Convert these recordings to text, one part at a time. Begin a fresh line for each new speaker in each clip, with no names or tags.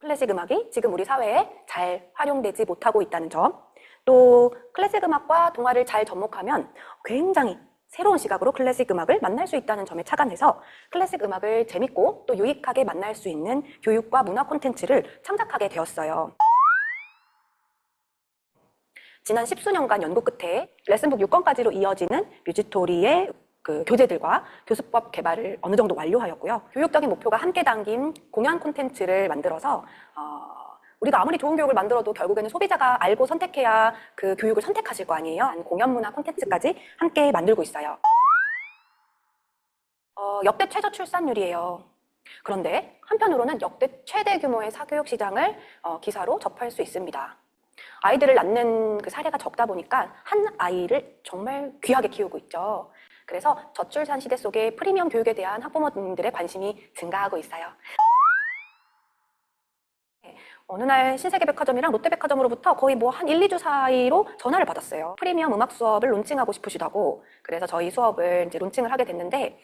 클래식 음악이 지금 우리 사회에 잘 활용되지 못하고 있다는 점, 또 클래식 음악과 동화를 잘 접목하면 굉장히 새로운 시각으로 클래식 음악을 만날 수 있다는 점에 착안해서 클래식 음악을 재밌고 또 유익하게 만날 수 있는 교육과 문화 콘텐츠를 창작하게 되었어요. 지난 10수년간 연구 끝에 레슨북 6권까지로 이어지는 뮤지토리의 교재들과 교수법 개발을 어느 정도 완료하였고요. 교육적인 목표가 함께 담긴 공연 콘텐츠를 만들어서 우리가 아무리 좋은 교육을 만들어도 결국에는 소비자가 알고 선택해야 그 교육을 선택하실 거 아니에요. 공연 문화 콘텐츠까지 함께 만들고 있어요. 역대 최저 출산율이에요. 그런데 한편으로는 역대 최대 규모의 사교육 시장을 기사로 접할 수 있습니다. 아이들을 낳는 그 사례가 적다 보니까 한 아이를 정말 귀하게 키우고 있죠. 그래서 저출산 시대 속에 프리미엄 교육에 대한 학부모님들의 관심이 증가하고 있어요. 어느 날 신세계백화점이랑 롯데백화점으로부터 거의 한 1, 2주 사이로 전화를 받았어요. 프리미엄 음악 수업을 론칭하고 싶으시다고. 그래서 저희 수업을 이제 론칭을 하게 됐는데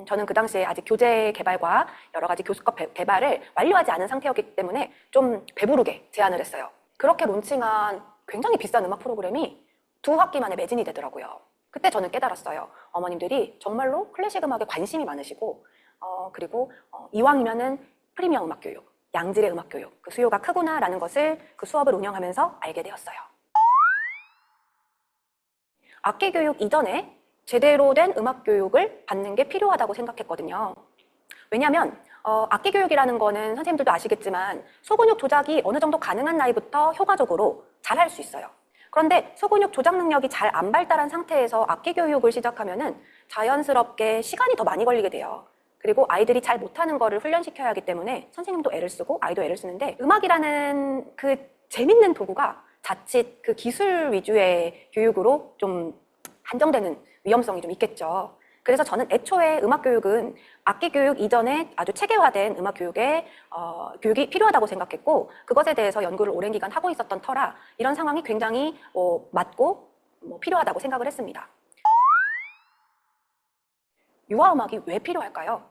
저는 그 당시에 아직 교재 개발과 여러 가지 교수법 개발을 완료하지 않은 상태였기 때문에 좀 배부르게 제안을 했어요. 그렇게 론칭한 굉장히 비싼 음악 프로그램이 2학기 만에 매진이 되더라고요. 그때 저는 깨달았어요. 어머님들이 정말로 클래식 음악에 관심이 많으시고 그리고 이왕이면은 프리미엄 음악 교육, 양질의 음악 교육, 그 수요가 크구나라는 것을 그 수업을 운영하면서 알게 되었어요. 악기 교육 이전에 제대로 된 음악 교육을 받는 게 필요하다고 생각했거든요. 왜냐하면 악기 교육이라는 거는 선생님들도 아시겠지만 소근육 조작이 어느 정도 가능한 나이부터 효과적으로 잘 할 수 있어요. 그런데 소근육 조작 능력이 잘 안 발달한 상태에서 악기 교육을 시작하면은 자연스럽게 시간이 더 많이 걸리게 돼요. 그리고 아이들이 잘 못하는 거를 훈련시켜야 하기 때문에 선생님도 애를 쓰고 아이도 애를 쓰는데 음악이라는 그 재밌는 도구가 자칫 그 기술 위주의 교육으로 좀 한정되는 위험성이 좀 있겠죠. 그래서 저는 애초에 음악 교육은 악기 교육 이전에 아주 체계화된 음악 교육이 필요하다고 생각했고 그것에 대해서 연구를 오랜 기간 하고 있었던 터라 이런 상황이 굉장히 맞고 필요하다고 생각을 했습니다. 유아음악이 왜 필요할까요?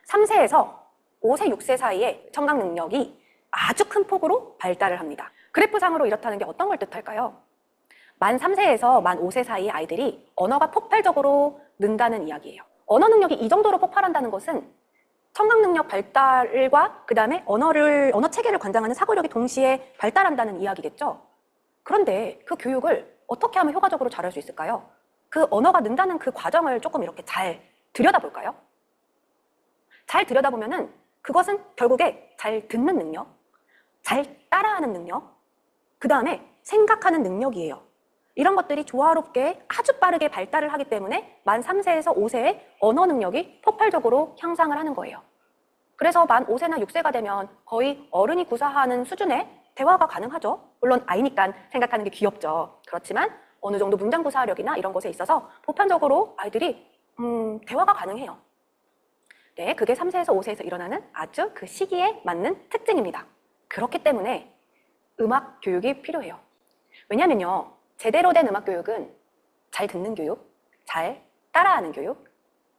3세에서 5세, 6세 사이에 청각 능력이 아주 큰 폭으로 발달을 합니다. 그래프상으로 이렇다는 게 어떤 걸 뜻할까요? 만 3세에서 만 5세 사이의 아이들이 언어가 폭발적으로 는다는 이야기예요. 언어 능력이 이 정도로 폭발한다는 것은 청각 능력 발달과 그 다음에 언어 체계를 관장하는 사고력이 동시에 발달한다는 이야기겠죠? 그런데 그 교육을 어떻게 하면 효과적으로 잘할 수 있을까요? 그 언어가 는다는 그 과정을 조금 이렇게 잘 들여다볼까요? 잘 들여다보면은 그것은 결국에 잘 듣는 능력, 잘 따라하는 능력, 그 다음에 생각하는 능력이에요. 이런 것들이 조화롭게 아주 빠르게 발달을 하기 때문에 만 3세에서 5세의 언어 능력이 폭발적으로 향상을 하는 거예요. 그래서 만 5세나 6세가 되면 거의 어른이 구사하는 수준의 대화가 가능하죠. 물론 아이니까 생각하는 게 귀엽죠. 그렇지만 어느 정도 문장 구사력이나 이런 것에 있어서 보편적으로 아이들이 대화가 가능해요. 네, 그게 3세에서 5세에서 일어나는 아주 그 시기에 맞는 특징입니다. 그렇기 때문에 음악 교육이 필요해요. 왜냐면요, 제대로 된 음악 교육은 잘 듣는 교육, 잘 따라하는 교육,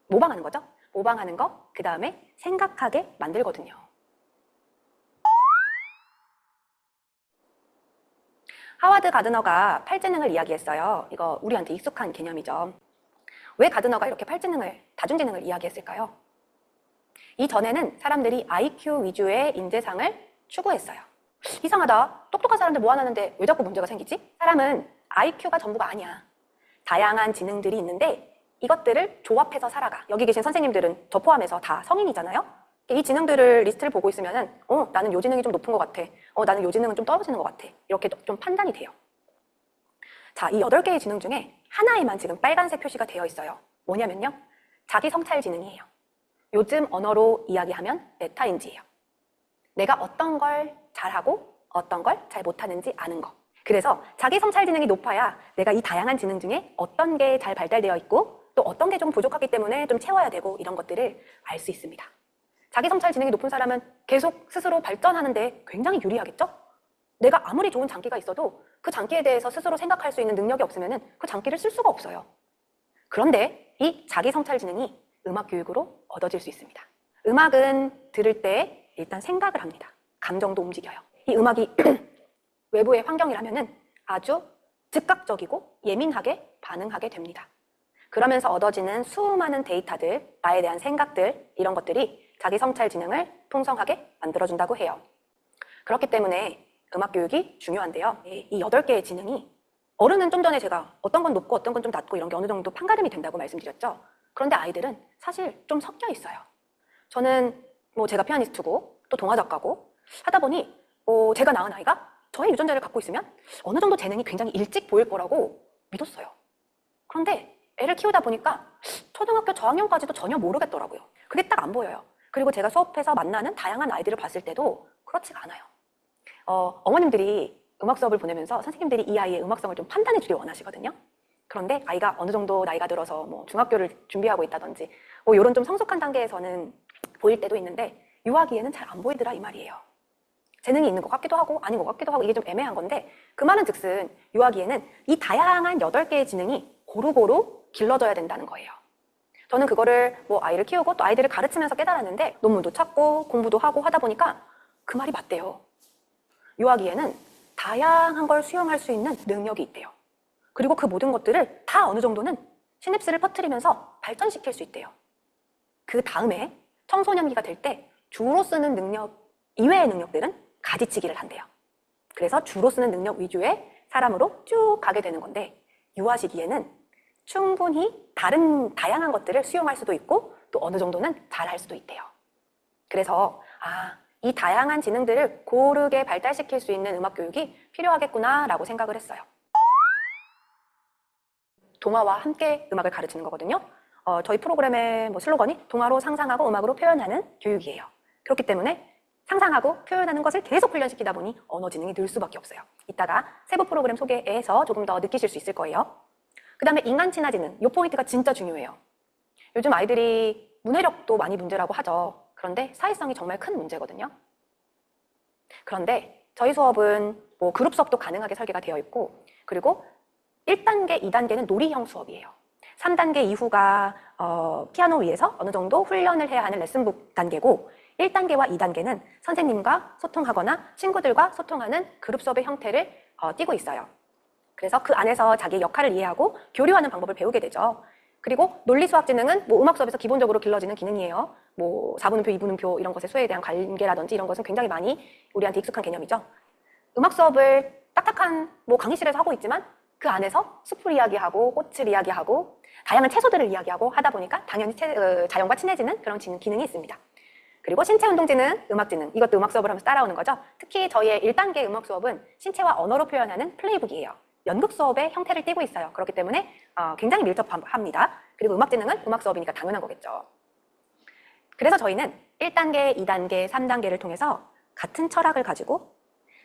모방하는 거죠. 모방하는 거, 그 다음에 생각하게 만들거든요. 하와드 가드너가 팔지능을 이야기했어요. 이거 우리한테 익숙한 개념이죠. 왜 가드너가 이렇게 다중지능을 이야기했을까요? 이전에는 사람들이 IQ 위주의 인재상을 추구했어요. 이상하다. 똑똑한 사람들 모아놨는데 왜 자꾸 문제가 생기지? 사람은 IQ가 전부가 아니야. 다양한 지능들이 있는데 이것들을 조합해서 살아가. 여기 계신 선생님들은 저 포함해서 다 성인이잖아요? 이 지능들을 리스트를 보고 있으면은 나는 요 지능이 좀 높은 것 같아. 나는 요 지능은 좀 떨어지는 것 같아. 이렇게 좀 판단이 돼요. 자, 이 8개의 지능 중에 하나에만 지금 빨간색 표시가 되어 있어요. 뭐냐면요. 자기 성찰 지능이에요. 요즘 언어로 이야기하면 메타인지예요. 내가 어떤 걸 잘하고 어떤 걸 잘 못하는지 아는 거. 그래서 자기 성찰 지능이 높아야 내가 이 다양한 지능 중에 어떤 게 잘 발달되어 있고 또 어떤 게 좀 부족하기 때문에 좀 채워야 되고 이런 것들을 알 수 있습니다. 자기 성찰 지능이 높은 사람은 계속 스스로 발전하는데 굉장히 유리하겠죠? 내가 아무리 좋은 장기가 있어도 그 장기에 대해서 스스로 생각할 수 있는 능력이 없으면 그 장기를 쓸 수가 없어요. 그런데 이 자기 성찰 지능이 음악 교육으로 얻어질 수 있습니다. 음악은 들을 때 일단 생각을 합니다. 감정도 움직여요. 이 음악이 외부의 환경이라면은 아주 즉각적이고 예민하게 반응하게 됩니다. 그러면서 얻어지는 수많은 데이터들, 나에 대한 생각들, 이런 것들이 자기 성찰 지능을 풍성하게 만들어준다고 해요. 그렇기 때문에 음악 교육이 중요한데요. 이 8개의 지능이, 어른은 좀 전에 제가 어떤 건 높고 어떤 건 좀 낮고 이런 게 어느 정도 판가름이 된다고 말씀드렸죠. 그런데 아이들은 사실 좀 섞여 있어요. 저는 제가 피아니스트고 또 동화 작가고 하다 보니 제가 낳은 아이가 저의 유전자를 갖고 있으면 어느 정도 재능이 굉장히 일찍 보일 거라고 믿었어요. 그런데 애를 키우다 보니까 초등학교 저학년까지도 전혀 모르겠더라고요. 그게 딱 안 보여요. 그리고 제가 수업해서 만나는 다양한 아이들을 봤을 때도 그렇지가 않아요. 어머님들이 음악 수업을 보내면서 선생님들이 이 아이의 음악성을 좀 판단해 주길 원하시거든요. 그런데 아이가 어느 정도 나이가 들어서 중학교를 준비하고 있다든지 이런 좀 성숙한 단계에서는 보일 때도 있는데 유아기에는 잘 안 보이더라 이 말이에요. 재능이 있는 것 같기도 하고 아닌 것 같기도 하고 이게 좀 애매한 건데, 그 말은 즉슨 유아기에는 이 다양한 8개의 지능이 고루고루 길러져야 된다는 거예요. 저는 그거를 아이를 키우고 또 아이들을 가르치면서 깨달았는데, 논문도 찾고 공부도 하고 하다 보니까 그 말이 맞대요. 유아기에는 다양한 걸 수용할 수 있는 능력이 있대요. 그리고 그 모든 것들을 다 어느 정도는 시냅스를 퍼뜨리면서 발전시킬 수 있대요. 그 다음에 청소년기가 될 때 주로 쓰는 능력 이외의 능력들은 가지치기를 한대요. 그래서 주로 쓰는 능력 위주의 사람으로 쭉 가게 되는 건데, 유아 시기에는 충분히 다양한 것들을 수용할 수도 있고 또 어느 정도는 잘할 수도 있대요. 그래서 이 다양한 지능들을 고르게 발달시킬 수 있는 음악 교육이 필요하겠구나라고 생각을 했어요. 동화와 함께 음악을 가르치는 거거든요. 저희 프로그램의 슬로건이 동화로 상상하고 음악으로 표현하는 교육이에요. 그렇기 때문에 상상하고 표현하는 것을 계속 훈련시키다 보니 언어 지능이 늘 수밖에 없어요. 이따가 세부 프로그램 소개에서 조금 더 느끼실 수 있을 거예요. 그 다음에 인간 친화 지능, 이 포인트가 진짜 중요해요. 요즘 아이들이 문해력도 많이 문제라고 하죠. 그런데 사회성이 정말 큰 문제거든요. 그런데 저희 수업은 그룹 수업도 가능하게 설계가 되어 있고, 그리고 1단계, 2단계는 놀이형 수업이에요. 3단계 이후가 피아노 위에서 어느 정도 훈련을 해야 하는 레슨북 단계고, 1단계와 2단계는 선생님과 소통하거나 친구들과 소통하는 그룹 수업의 형태를 띠고 있어요. 그래서 그 안에서 자기의 역할을 이해하고 교류하는 방법을 배우게 되죠. 그리고 논리수학지능은 음악 수업에서 기본적으로 길러지는 기능이에요. 4분음표, 2분음표 이런 것의 수에 대한 관계라든지 이런 것은 굉장히 많이 우리한테 익숙한 개념이죠. 음악 수업을 딱딱한 강의실에서 하고 있지만 그 안에서 숲을 이야기하고 꽃을 이야기하고 다양한 채소들을 이야기하고 하다 보니까 당연히 자연과 친해지는 그런 기능이 있습니다. 그리고 신체운동지능, 음악지능, 이것도 음악 수업을 하면서 따라오는 거죠. 특히 저희의 1단계 음악 수업은 신체와 언어로 표현하는 플레이북이에요. 연극 수업의 형태를 띠고 있어요. 그렇기 때문에 굉장히 밀접합니다. 그리고 음악지능은 음악 수업이니까 당연한 거겠죠. 그래서 저희는 1단계, 2단계, 3단계를 통해서 같은 철학을 가지고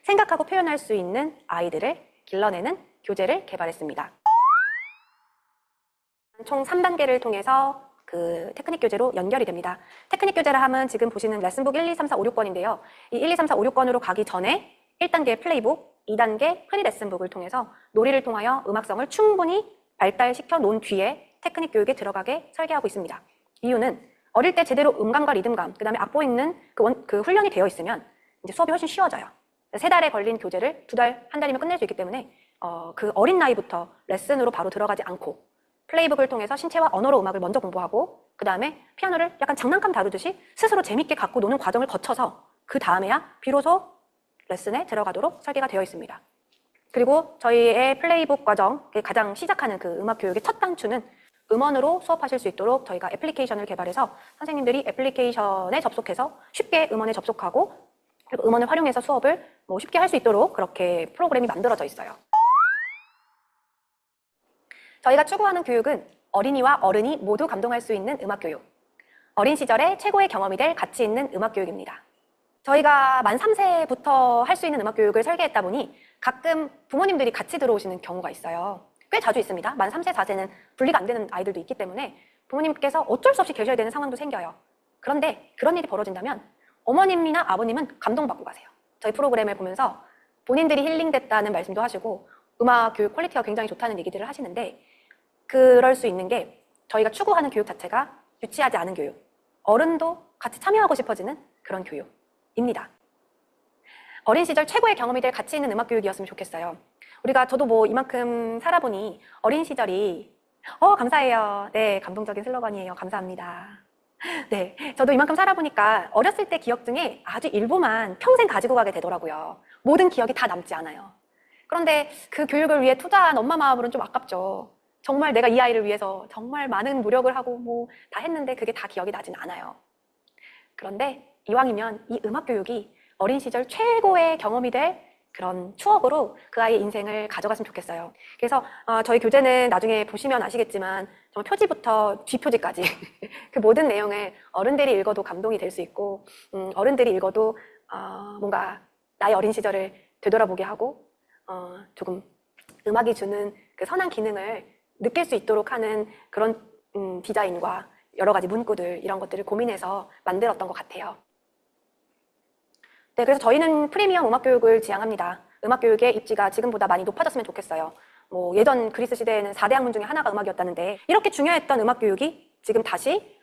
생각하고 표현할 수 있는 아이들을 길러내는 교재를 개발했습니다. 총 3단계를 통해서 그 테크닉 교재로 연결이 됩니다. 테크닉 교재라 하면 지금 보시는 레슨북 1, 2, 3, 4, 5, 6권인데요. 이 1, 2, 3, 4, 5, 6권으로 가기 전에 1단계 플레이북, 2단계 프리 레슨북을 통해서 놀이를 통하여 음악성을 충분히 발달시켜 놓은 뒤에 테크닉 교육에 들어가게 설계하고 있습니다. 이유는 어릴 때 제대로 음감과 리듬감, 그 다음에 악보 읽는 그 훈련이 되어 있으면 이제 수업이 훨씬 쉬워져요. 3달에 걸린 교재를 2달, 1달이면 끝낼 수 있기 때문에 그 어린 나이부터 레슨으로 바로 들어가지 않고 플레이북을 통해서 신체와 언어로 음악을 먼저 공부하고 그 다음에 피아노를 약간 장난감 다루듯이 스스로 재밌게 갖고 노는 과정을 거쳐서 그 다음에야 비로소 레슨에 들어가도록 설계가 되어 있습니다. 그리고 저희의 플레이북 과정, 가장 시작하는 그 음악 교육의 첫 단추는 음원으로 수업하실 수 있도록 저희가 애플리케이션을 개발해서 선생님들이 애플리케이션에 접속해서 쉽게 음원에 접속하고 그리고 음원을 활용해서 수업을 쉽게 할 수 있도록 그렇게 프로그램이 만들어져 있어요. 저희가 추구하는 교육은 어린이와 어른이 모두 감동할 수 있는 음악 교육. 어린 시절에 최고의 경험이 될 가치 있는 음악 교육입니다. 저희가 만 3세부터 할 수 있는 음악 교육을 설계했다 보니 가끔 부모님들이 같이 들어오시는 경우가 있어요. 꽤 자주 있습니다. 만 3세, 4세는 분리가 안 되는 아이들도 있기 때문에 부모님께서 어쩔 수 없이 계셔야 되는 상황도 생겨요. 그런데 그런 일이 벌어진다면 어머님이나 아버님은 감동받고 가세요. 저희 프로그램을 보면서 본인들이 힐링됐다는 말씀도 하시고 음악 교육 퀄리티가 굉장히 좋다는 얘기들을 하시는데, 그럴 수 있는 게 저희가 추구하는 교육 자체가 유치하지 않은 교육, 어른도 같이 참여하고 싶어지는 그런 교육입니다. 어린 시절 최고의 경험이 될 가치 있는 음악 교육이었으면 좋겠어요. 저도 뭐 이만큼 살아보니 어린 시절이 감사해요. 네, 감동적인 슬로건이에요. 감사합니다. 네, 저도 이만큼 살아보니까 어렸을 때 기억 중에 아주 일부만 평생 가지고 가게 되더라고요. 모든 기억이 다 남지 않아요. 그런데 그 교육을 위해 투자한 엄마 마음으로는 좀 아깝죠. 정말 내가 이 아이를 위해서 정말 많은 노력을 하고 뭐 다 했는데 그게 다 기억이 나진 않아요. 그런데 이왕이면 이 음악 교육이 어린 시절 최고의 경험이 될 그런 추억으로 그 아이의 인생을 가져갔으면 좋겠어요. 그래서 저희 교재는 나중에 보시면 아시겠지만 정말 표지부터 뒷표지까지 그 모든 내용을 어른들이 읽어도 감동이 될 수 있고 어른들이 읽어도 뭔가 나의 어린 시절을 되돌아보게 하고 조금 음악이 주는 그 선한 기능을 느낄 수 있도록 하는 그런 디자인과 여러 가지 문구들 이런 것들을 고민해서 만들었던 것 같아요. 네, 그래서 저희는 프리미엄 음악 교육을 지향합니다. 음악 교육의 입지가 지금보다 많이 높아졌으면 좋겠어요. 뭐 예전 그리스 시대에는 4대 학문 중에 하나가 음악이었다는데 이렇게 중요했던 음악 교육이 지금 다시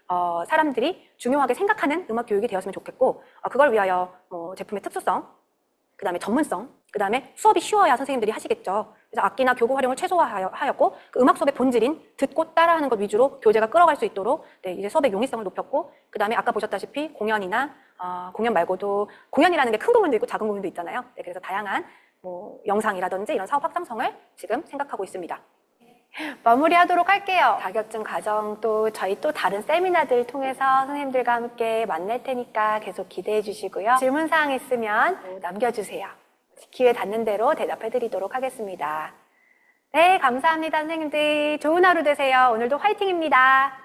사람들이 중요하게 생각하는 음악 교육이 되었으면 좋겠고 그걸 위하여 뭐 제품의 특수성, 그 다음에 전문성, 그 다음에 수업이 쉬워야 선생님들이 하시겠죠. 그래서 악기나 교구 활용을 최소화하였고 그 음악 수업의 본질인 듣고 따라하는 것 위주로 교재가 끌어갈 수 있도록 이제 수업의 용이성을 높였고 그 다음에 아까 보셨다시피 공연이나 공연 말고도 공연이라는 게 큰 부분도 있고 작은 부분도 있잖아요. 네, 그래서 다양한 뭐 영상이라든지 이런 사업 확장성을 지금 생각하고 있습니다. 마무리하도록 할게요. 자격증 과정 또 저희 또 다른 세미나들 통해서 선생님들과 함께 만날 테니까 계속 기대해 주시고요. 질문사항 있으면 남겨주세요. 기회 닿는 대로 대답해 드리도록 하겠습니다. 네, 감사합니다 선생님들. 좋은 하루 되세요. 오늘도 화이팅입니다.